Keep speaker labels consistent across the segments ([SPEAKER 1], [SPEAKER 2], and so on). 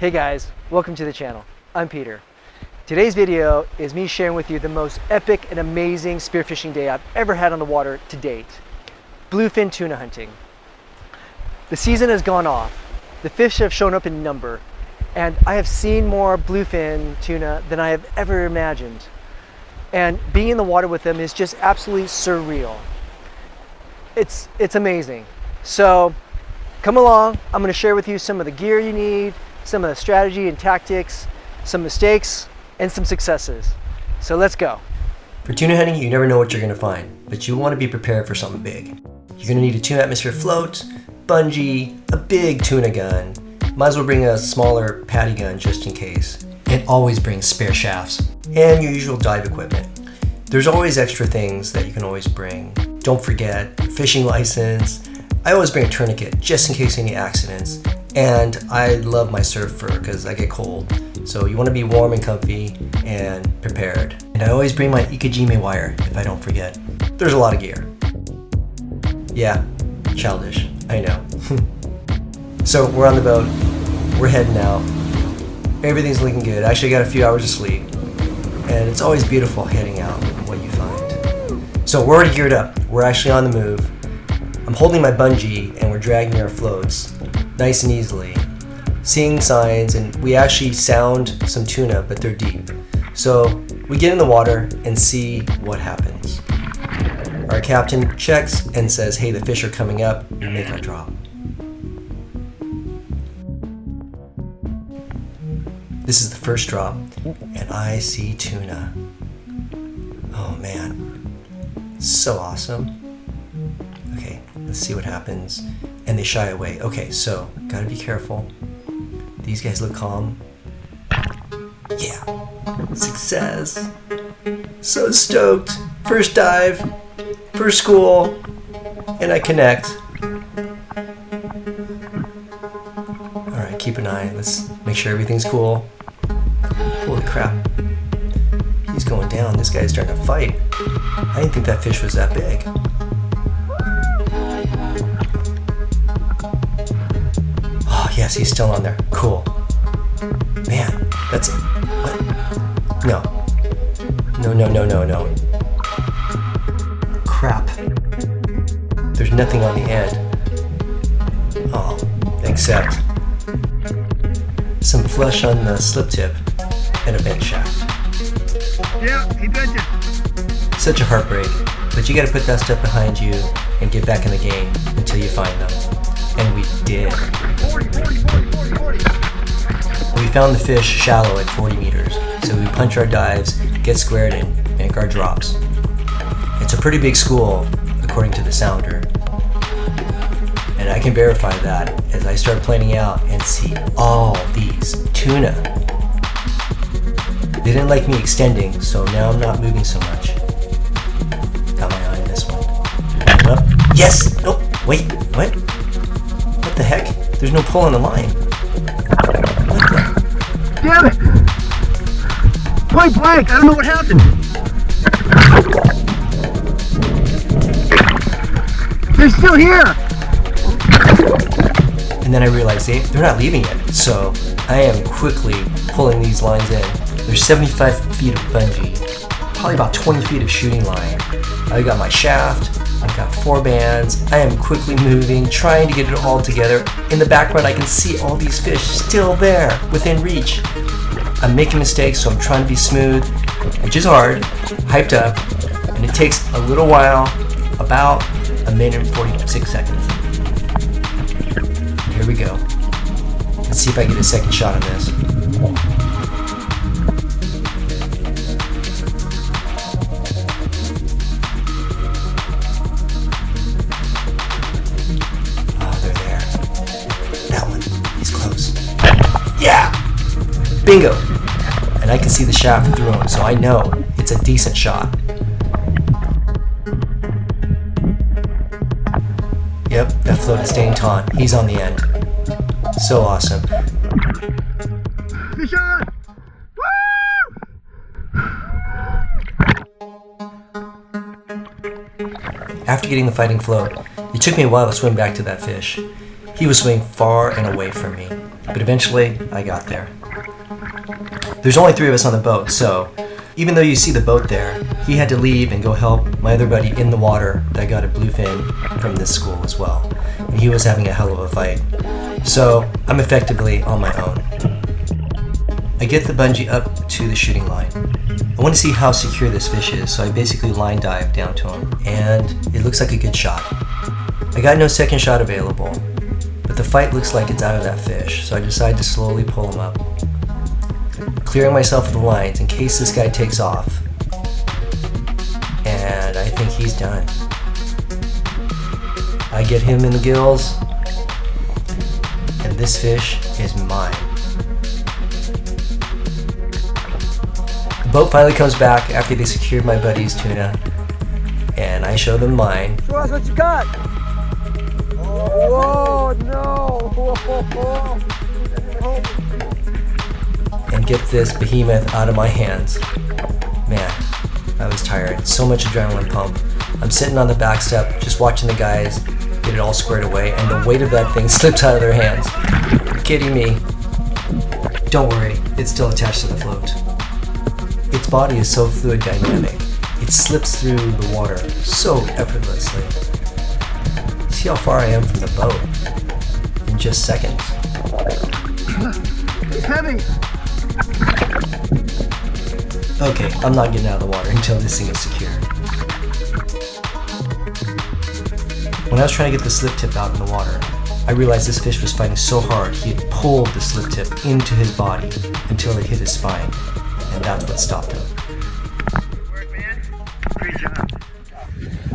[SPEAKER 1] Hey guys, welcome to the channel. I'm Peter. Today's video is me sharing with you the most epic and amazing spearfishing day I've ever had on the water to date. Bluefin tuna hunting. The season has gone off. The fish have shown up in number, and I have seen more bluefin tuna than I have ever imagined. And being in the water with them is just absolutely surreal. It's amazing. So come along. I'm going to share with you some of the gear you need, some of the strategy and tactics, some mistakes, and some successes. So let's go.
[SPEAKER 2] For tuna hunting, you never know what you're going to find, but you want to be prepared for something big. You're going to need a 2 atmosphere float, bungee, a big tuna gun. Might as well bring a smaller patty gun just in case. And always bring spare shafts and your usual dive equipment. There's always extra things that you can always bring. Don't forget your fishing license. I always bring a tourniquet just in case any accidents. And I love my surf fur because I get cold. So you want to be warm and comfy and prepared. And I always bring my Ikejime wire if I don't forget. There's a lot of gear. Yeah, childish, I know. So we're on the boat, we're heading out. Everything's looking good. I actually got a few hours of sleep. And it's always beautiful heading out and what you find. So we're already geared up. We're actually on the move. I'm holding my bungee and we're dragging our floats nice and easily, seeing signs, and we actually sound some tuna, but they're deep. So we get in the water and see what happens. Our captain checks and says, hey, the fish are coming up. We make our drop. This is the first drop, and I see tuna. Oh man, so awesome. Okay, let's see what happens. And they shy away. Okay, so gotta be careful. These guys look calm. Yeah, success. So stoked. First dive, first school, and I connect. All right, keep an eye. Let's make sure everything's cool. Holy crap. He's going down. This guy's starting to fight. I didn't think that fish was that big. Yes, he's still on there. Cool. Man, that's... What? No. No. Crap. There's nothing on the end. Oh, except some flesh on the slip tip and a bent shaft.
[SPEAKER 3] Yeah, he bent it.
[SPEAKER 2] Such a heartbreak, but you gotta put that stuff behind you and get back in the game until you find them. And we did.
[SPEAKER 3] 40.
[SPEAKER 2] We found the fish shallow at 40 meters, so we punch our dives, get squared and make our drops. It's a pretty big school, according to the sounder. And I can verify that as I start planning out and see all these tuna. They didn't like me extending, so now I'm not moving so much. Got my eye on this one. Up. Yes! Nope. Wait, what? What the heck? There's no pull on the line. What the?
[SPEAKER 3] Damn it! Point blank, I don't know what happened. They're still here!
[SPEAKER 2] And then I realized they're not leaving yet. So I am quickly pulling these lines in. There's 75 feet of bungee, probably about 20 feet of shooting line. I got my shaft. I've got 4 bands. I am quickly moving, trying to get it all together. In the background, I can see all these fish still there, within reach. I'm making mistakes, so I'm trying to be smooth, which is hard, hyped up, and it takes a little while, about a minute and 46 seconds. Here we go. Let's see if I get a second shot on this. Bingo! And I can see the shaft through him, so I know it's a decent shot. Yep, that float is staying taut. He's on the end. So awesome.
[SPEAKER 3] Fish on!
[SPEAKER 2] After getting the fighting float, it took me a while to swim back to that fish. He was swimming far and away from me, but eventually I got there. There's only 3 of us on the boat, so even though you see the boat there, he had to leave and go help my other buddy in the water that got a bluefin from this school as well. And he was having a hell of a fight. So I'm effectively on my own. I get the bungee up to the shooting line. I want to see how secure this fish is, so I basically line dive down to him, and it looks like a good shot. I got no second shot available, but the fight looks like it's out of that fish, so I decide to slowly pull him up, clearing myself of the lines in case this guy takes off. And I think he's done. I get him in the gills, and this fish is mine. The boat finally comes back after they secured my buddy's tuna, and I show them mine.
[SPEAKER 1] Show us what you got. Oh, whoa, no. Whoa.
[SPEAKER 2] And get this behemoth out of my hands. Man, I was tired. So much adrenaline pump. I'm sitting on the back step just watching the guys get it all squared away, and the weight of that thing slips out of their hands. You're kidding me. Don't worry, it's still attached to the float. Its body is so fluid dynamic. It slips through the water so effortlessly. See how far I am from the boat in just seconds.
[SPEAKER 3] It's heavy!
[SPEAKER 2] Okay, I'm not getting out of the water until this thing is secure. When I was trying to get the slip tip out in the water, I realized this fish was fighting so hard he had pulled the slip tip into his body until it hit his spine, and that's what stopped him.
[SPEAKER 3] Work, man. Great job.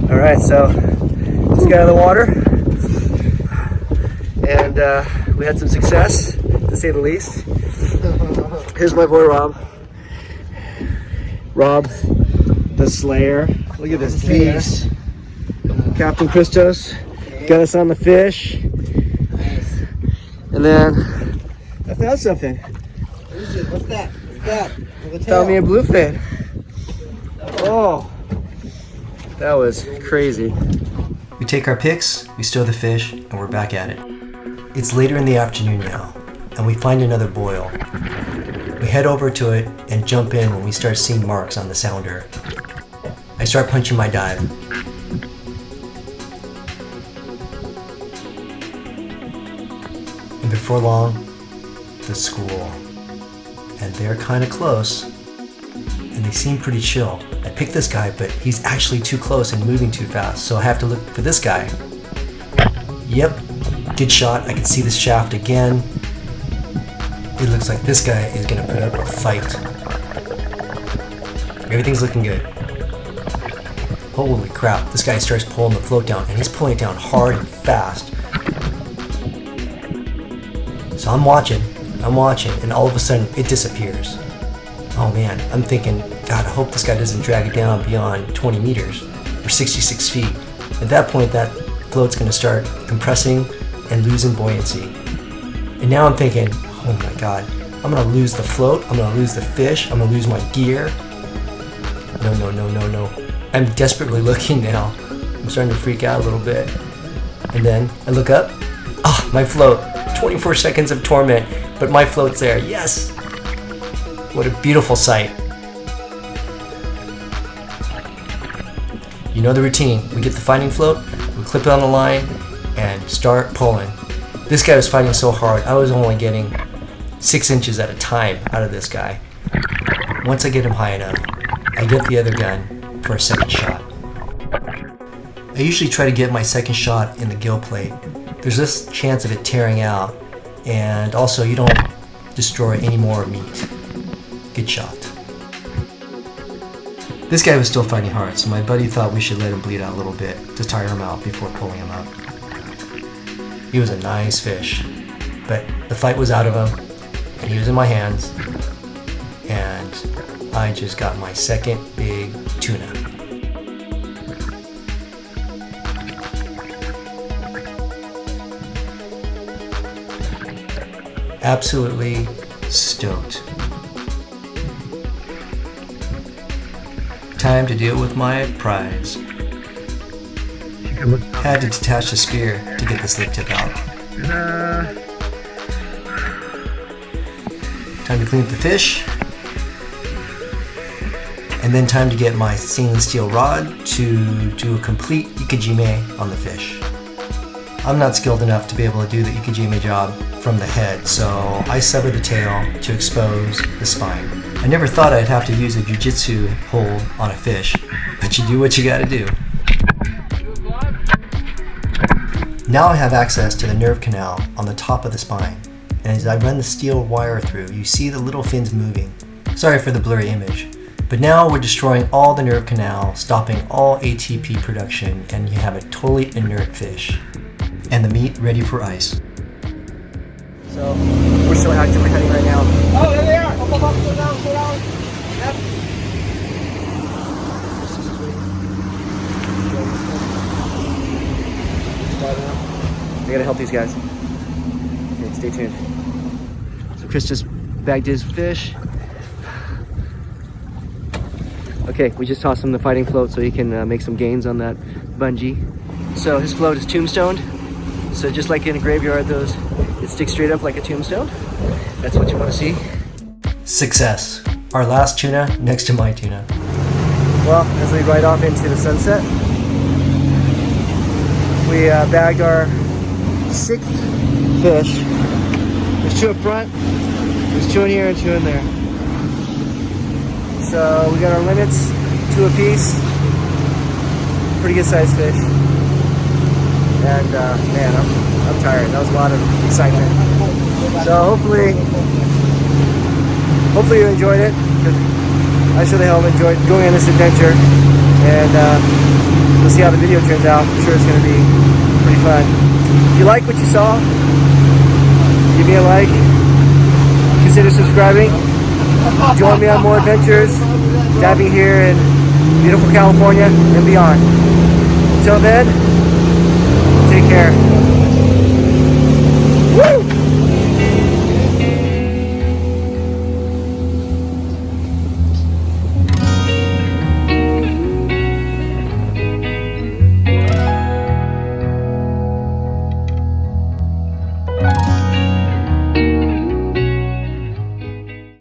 [SPEAKER 1] Alright, so just got out of the water, and we had some success, to say the least. Here's my boy Rob. Rob, the Slayer. Look at this beast. Captain Christos got us on the fish. And then I found something.
[SPEAKER 4] What's that? What's that?
[SPEAKER 1] Found me a bluefin. Oh, that was crazy.
[SPEAKER 2] We take our picks, we stow the fish, and we're back at it. It's later in the afternoon now, and we find another boil. We head over to it and jump in when we start seeing marks on the sounder. I start punching my dive. And before long, the school. And they're kind of close, and they seem pretty chill. I pick this guy, but he's actually too close and moving too fast, so I have to look for this guy. Yep, good shot. I can see the shaft again. It looks like this guy is gonna put up a fight. Everything's looking good. Holy crap, this guy starts pulling the float down, and he's pulling it down hard and fast. So I'm watching, and all of a sudden it disappears. Oh man, I'm thinking, God, I hope this guy doesn't drag it down beyond 20 meters or 66 feet. At that point, that float's gonna start compressing and losing buoyancy. And now I'm thinking, oh my God, I'm gonna lose the float, I'm gonna lose the fish, I'm gonna lose my gear. No. I'm desperately looking now. I'm starting to freak out a little bit. And then I look up, ah, my float. 24 seconds of torment, but my float's there, yes! What a beautiful sight. You know the routine. We get the fighting float, we clip it on the line, and start pulling. This guy was fighting so hard, I was only getting 6 inches at a time out of this guy. Once I get him high enough, I get the other gun for a second shot. I usually try to get my second shot in the gill plate. There's this chance of it tearing out, and also you don't destroy any more meat. Good shot. This guy was still fighting hard, so my buddy thought we should let him bleed out a little bit to tire him out before pulling him up. He was a nice fish, but the fight was out of him, and he was in my hands, float. I just got my second big tuna. Absolutely stoked. Time to deal with my prize. Had to detach the spear to get this lip tip out. Time to clean up the fish. And then time to get my stainless steel rod to do a complete ikejime on the fish. I'm not skilled enough to be able to do the ikejime job from the head, so I sever the tail to expose the spine. I never thought I'd have to use a jiu-jitsu hold on a fish, but you do what you gotta do. Now I have access to the nerve canal on the top of the spine, and as I run the steel wire through, you see the little fins moving. Sorry for the blurry image, but now we're destroying all the nerve canal, stopping all ATP production, and you have a totally inert fish. And the meat ready for ice.
[SPEAKER 1] So we're still actively hunting right now.
[SPEAKER 4] Oh, there they are. Up, go down, go down. Yep.
[SPEAKER 1] I gotta help these guys. Okay, stay tuned. So Chris just bagged his fish. Okay, we just tossed him the fighting float so he can make some gains on that bungee. So his float is tombstoned. So just like in a graveyard, it sticks straight up like a tombstone. That's what you want to see.
[SPEAKER 2] Success. Our last tuna next to my tuna.
[SPEAKER 1] Well, as we ride off into the sunset, we bagged our 6th fish. There's 2 up front, there's 2 in here and 2 in there. So we got our limits, 2 apiece. Pretty good sized fish. And man, I'm tired. That was a lot of excitement. So hopefully you enjoyed it. I sure the hell enjoyed going on this adventure. And we'll see how the video turns out. I'm sure it's going to be pretty fun. If you like what you saw, give me a like. Consider subscribing. Join me on more adventures, diving here in beautiful California and beyond. Until then, take care.